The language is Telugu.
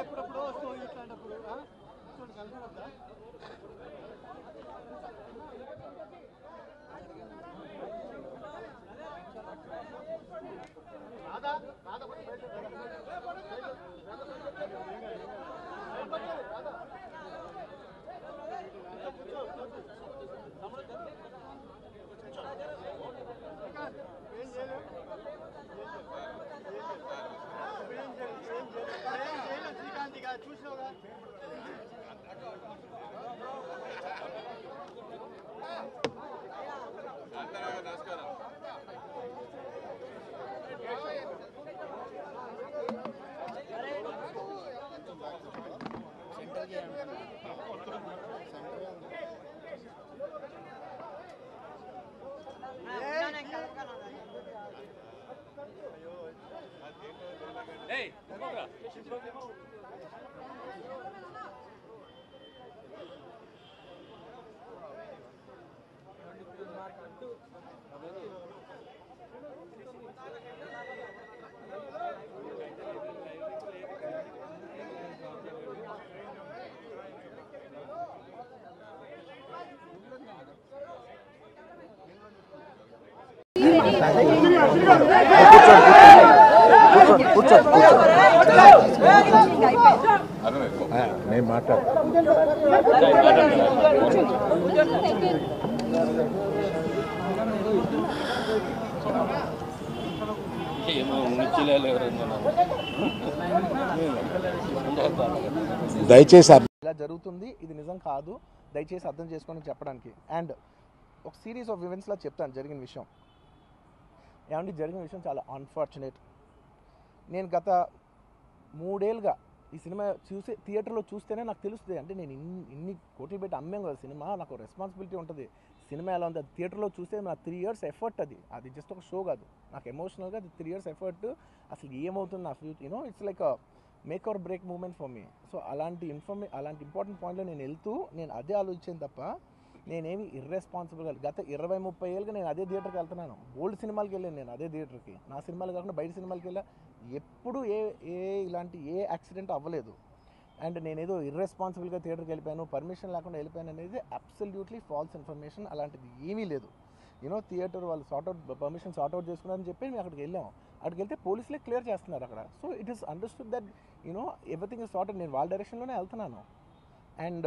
ఎప్పుడప్పుడు వస్తూ ఇట్లాంటప్పుడు కనపడద్దా చూసినావుగా నమస్కారం నేను మాట్లాడు దయచేసి ఇలా జరుగుతుంది, ఇది నిజం కాదు, దయచేసి అర్థం చేసుకొని చెప్పడానికి. అండ్ ఒక సిరీస్ ఆఫ్ ఈవెంట్స్లో చెప్తాను జరిగిన విషయం. ఏమంటే జరిగిన విషయం చాలా అన్ఫార్చునేట్. నేను గత 3 ఏళ్ళుగా ఈ సినిమా థియేటర్లో చూస్తేనే నాకు తెలుస్తుంది. అంటే నేను ఇన్ని కోట్లు పెట్టి అమ్మాం కదా సినిమా, నాకు రెస్పాన్సిబిలిటీ ఉంటుంది. సినిమా ఎలా ఉంది అది థియేటర్లో చూస్తే నా 3 years ఎఫర్ట్, అది జస్ట్ ఒక షో కాదు. నాకు ఎమోషనల్గా అది 3 years ఎఫర్ట్. అసలు ఏమవుతుంది నా future, it's like make or break moment for me. So అలాంటి ఇంపార్టెంట్ పాయింట్లో నేను వెళ్తూ నేను అదే ఆలోచించాను తప్ప నేనేమి ఇర్రెస్పాన్సిబుల్గా గత 20-30 ఏళ్ళుగా నేను అదే థియేటర్కి వెళ్తున్నాను. ఓల్డ్ సినిమాలకి వెళ్ళాను నేను అదే థియేటర్కి. నా సినిమాలు కాకుండా బయట సినిమాలకి వెళ్ళా. ఎప్పుడు ఇలాంటి యాక్సిడెంట్ అవ్వలేదు. అండ్ నేనేదో ఇర్రెస్పాన్సిబుల్గా థియేటర్కి వెళ్ళిపోయాను, పర్మిషన్ లేకుండా వెళ్ళిపోయాను అనేది అబ్సల్యూట్లీ ఫాల్స్ ఇన్ఫర్మేషన్. అలాంటిది ఏమీ లేదు. థియేటర్ వాళ్ళు పర్మిషన్ సార్ట్అవుట్ చేసుకున్నారని చెప్పి మేము అక్కడికి వెళ్ళాం. అక్కడికి వెళ్తే పోలీసులే క్లియర్ చేస్తున్నారు అక్కడ. So it is understood that everything is sorted. నేను వాళ్ళ డైరెక్షన్లోనే వెళ్తున్నాను. అండ్